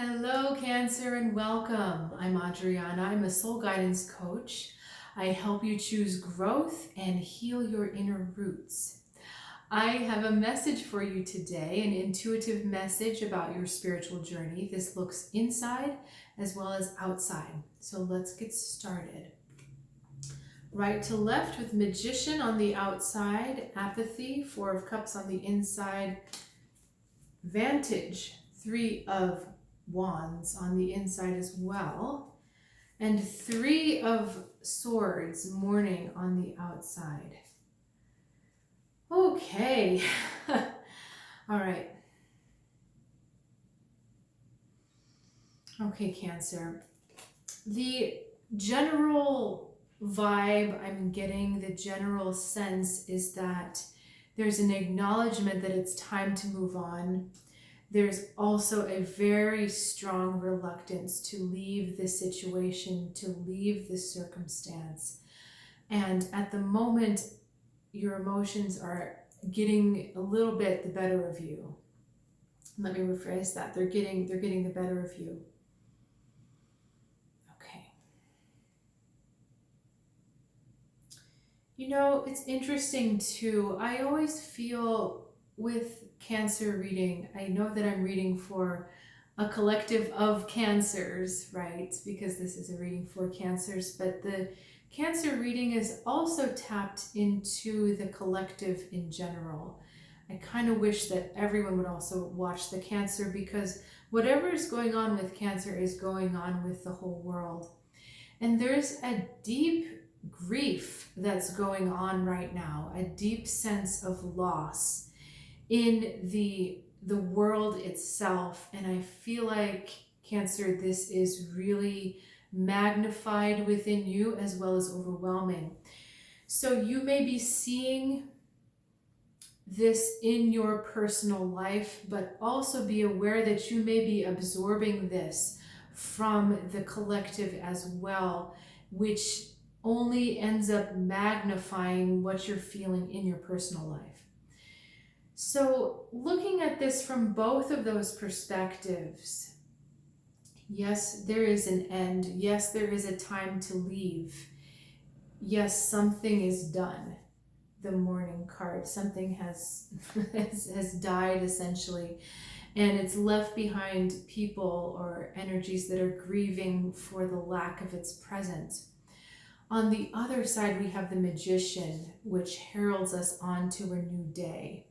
Hello, Cancer, and welcome. I'm Adriana. I'm a soul guidance coach. I help you choose growth and heal your inner roots. I have a message for you today, an intuitive message about your spiritual journey. This looks inside as well as outside. So let's get started. Right to left with Magician on the outside, Apathy, Four of Cups on the inside, Vantage, Three of Wands on the inside as well, and Three of Swords, Mourning on the outside. Okay. All right. Okay, Cancer. The general vibe I'm getting, the general sense is that there's an acknowledgement that it's time to move on. There's also a very strong reluctance to leave this situation, to leave this circumstance. And at the moment, your emotions are getting a little bit the better of you. Let me rephrase that. They're getting the better of you. Okay. You know, it's interesting too. I always feel with Cancer reading, I know that I'm reading for a collective of Cancers, right? Because this is a reading for Cancers, but the Cancer reading is also tapped into the collective in general. I kind of wish that everyone would also watch the Cancer, because whatever is going on with Cancer is going on with the whole world. And there's a deep grief that's going on right now, a deep sense of loss in the world itself. And I feel like, Cancer, this is really magnified within you as well as overwhelming. So you may be seeing this in your personal life, but also be aware that you may be absorbing this from the collective as well, which only ends up magnifying what you're feeling in your personal life. So looking at this from both of those perspectives, yes, there is an end. Yes, there is a time to leave. Yes, something is done. The Mourning card, something has died essentially, and it's left behind people or energies that are grieving for the lack of its presence. On the other side, we have the Magician, which heralds us on to a new day.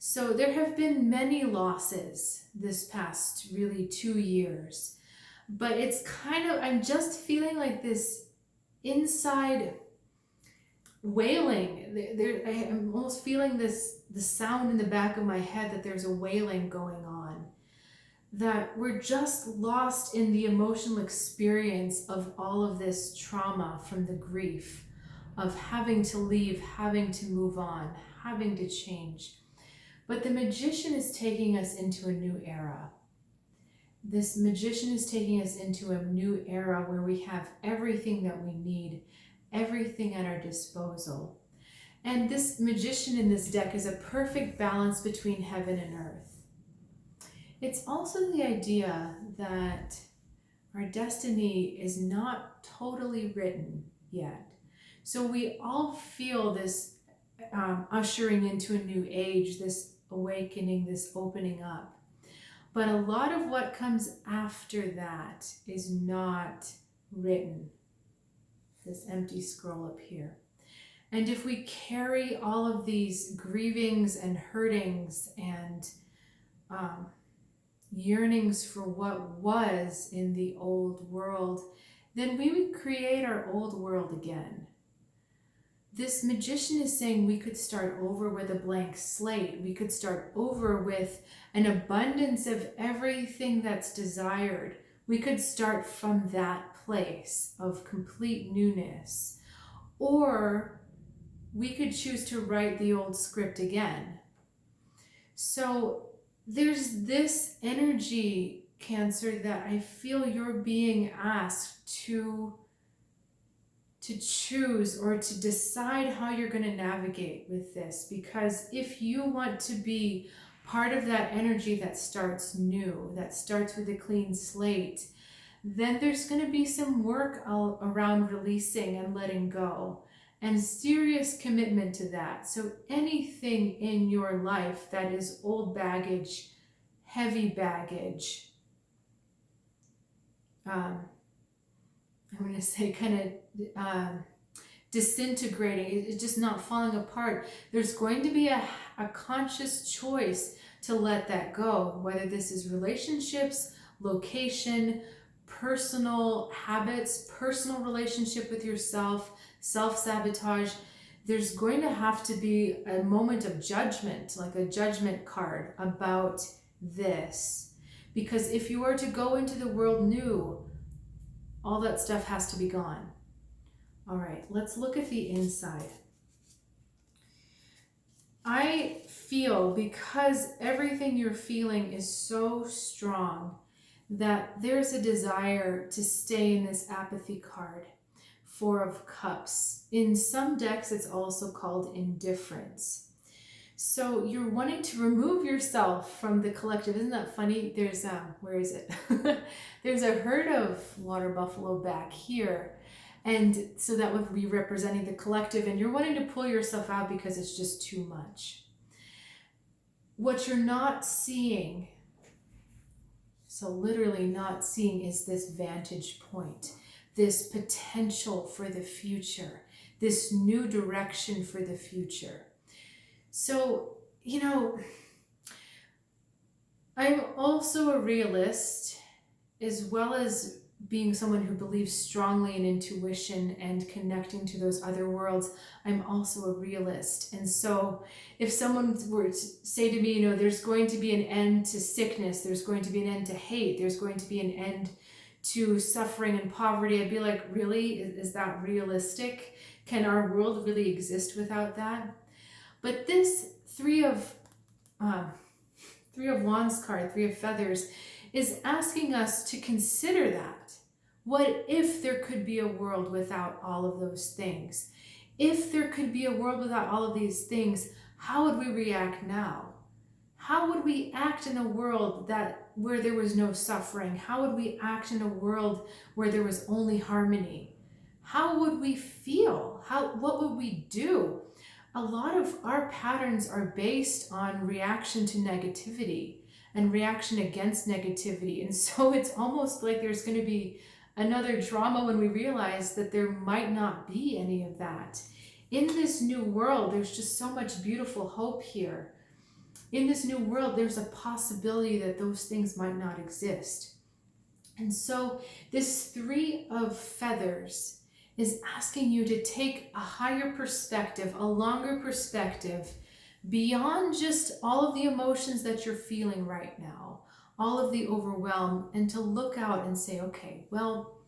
So there have been many losses this past really 2 years, but it's kind of, I'm just feeling like this inside wailing. I'm almost feeling the sound in the back of my head that there's a wailing going on, that we're just lost in the emotional experience of all of this trauma from the grief of having to leave, having to move on, having to change. But the Magician is taking us into a new era. This Magician is taking us into a new era where we have everything that we need, everything at our disposal. And this Magician in this deck is a perfect balance between heaven and earth. It's also the idea that our destiny is not totally written yet. So we all feel this ushering into a new age, this awakening, this opening up. But a lot of what comes after that is not written. This empty scroll up here. And if we carry all of these grievings and hurtings and yearnings for what was in the old world, then we would create our old world again. This Magician is saying we could start over with a blank slate. We could start over with an abundance of everything that's desired. We could start from that place of complete newness. Or we could choose to write the old script again. So there's this energy, Cancer, that I feel you're being asked to choose or to decide how you're going to navigate with this. Because if you want to be part of that energy that starts new, that starts with a clean slate, then there's going to be some work around releasing and letting go and serious commitment to that. So anything in your life that is old baggage, heavy baggage, I'm going to say kind of disintegrating, it's just not falling apart. There's going to be a conscious choice to let that go, whether this is relationships, location, personal habits, personal relationship with yourself, self-sabotage. There's going to have to be a moment of judgment, like a judgment card about this. Because if you are to go into the world new, all that stuff has to be gone. All right, let's look at the inside. I feel, because everything you're feeling is so strong, that there's a desire to stay in this apathy card, Four of Cups. In some decks, it's also called indifference. So you're wanting to remove yourself from the collective. Isn't that funny? There's, where is it? There's a herd of water buffalo back here. And so that would be representing the collective, and you're wanting to pull yourself out because it's just too much. What you're not seeing, so literally not seeing, is this vantage point, this potential for the future, this new direction for the future. So, you know, I'm also a realist, as well as being someone who believes strongly in intuition and connecting to those other worlds. I'm also a realist. And so if someone were to say to me, you know, there's going to be an end to sickness, there's going to be an end to hate, there's going to be an end to suffering and poverty, I'd be like, really? Is that realistic? Can our world really exist without that? But this Three of Wands card, Three of Feathers, is asking us to consider that. What if there could be a world without all of those things? If there could be a world without all of these things, how would we react now? How would we act in a world where there was no suffering? How would we act in a world where there was only harmony? How would we feel? What would we do? A lot of our patterns are based on reaction to negativity and reaction against negativity. And so it's almost like there's going to be another drama when we realize that there might not be any of that. In this new world, there's just so much beautiful hope here. In this new world, there's a possibility that those things might not exist. And so this Three of Feathers is asking you to take a higher perspective, a longer perspective, beyond just all of the emotions that you're feeling right now, all of the overwhelm, and to look out and say, okay, well,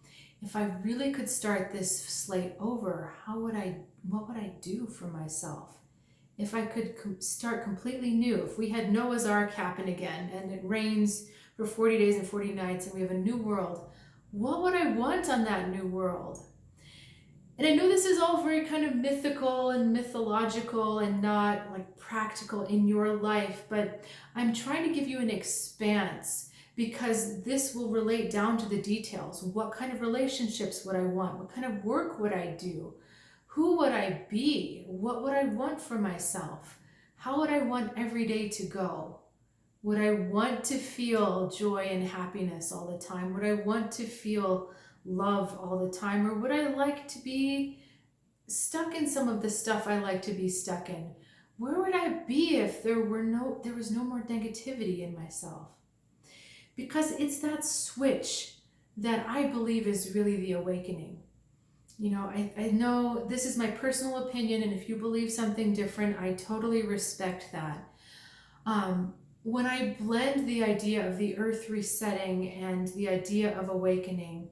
if I really could start this slate over, what would I do for myself? If I could start completely new, if we had Noah's Ark happen again and it rains for 40 days and 40 nights and we have a new world, what would I want on that new world? And I know this is all very kind of mythical and mythological and not like practical in your life, but I'm trying to give you an expanse because this will relate down to the details. What kind of relationships would I want? What kind of work would I do? Who would I be? What would I want for myself? How would I want every day to go? Would I want to feel joy and happiness all the time? Would I want to feel love all the time? Or would I like to be stuck in some of the stuff I like to be stuck in? Where would I be if there was no more negativity in myself? Because it's that switch that I believe is really the awakening. You know, I know this is my personal opinion, and if you believe something different, I totally respect that. When I blend the idea of the earth resetting and the idea of awakening,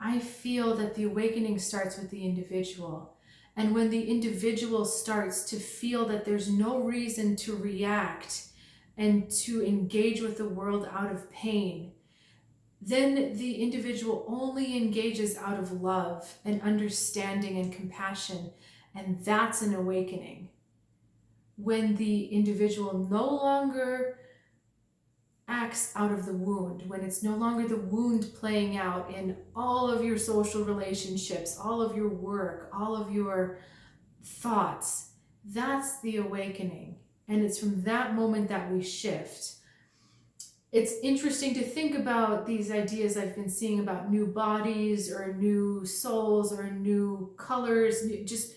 I feel that the awakening starts with the individual. And when the individual starts to feel that there's no reason to react and to engage with the world out of pain, then the individual only engages out of love and understanding and compassion. And that's an awakening. when the individual no longer acts out of the wound, when it's no longer the wound playing out in all of your social relationships, all of your work, all of your thoughts. That's the awakening. And it's from that moment that we shift. It's interesting to think about these ideas I've been seeing about new bodies or new souls or new colors, just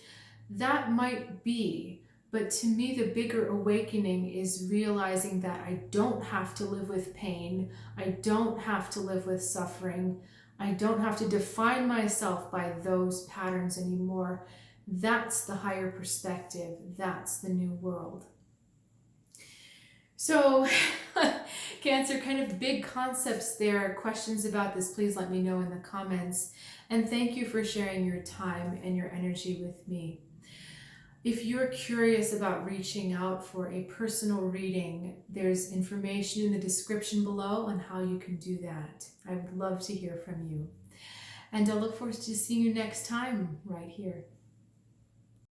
that might be. But to me, the bigger awakening is realizing that I don't have to live with pain. I don't have to live with suffering. I don't have to define myself by those patterns anymore. That's the higher perspective. That's the new world. So, Cancer, kind of big concepts there. Questions about this, please let me know in the comments. And thank you for sharing your time and your energy with me. If you're curious about reaching out for a personal reading, there's information in the description below on how you can do that. I would love to hear from you. And I look forward to seeing you next time right here.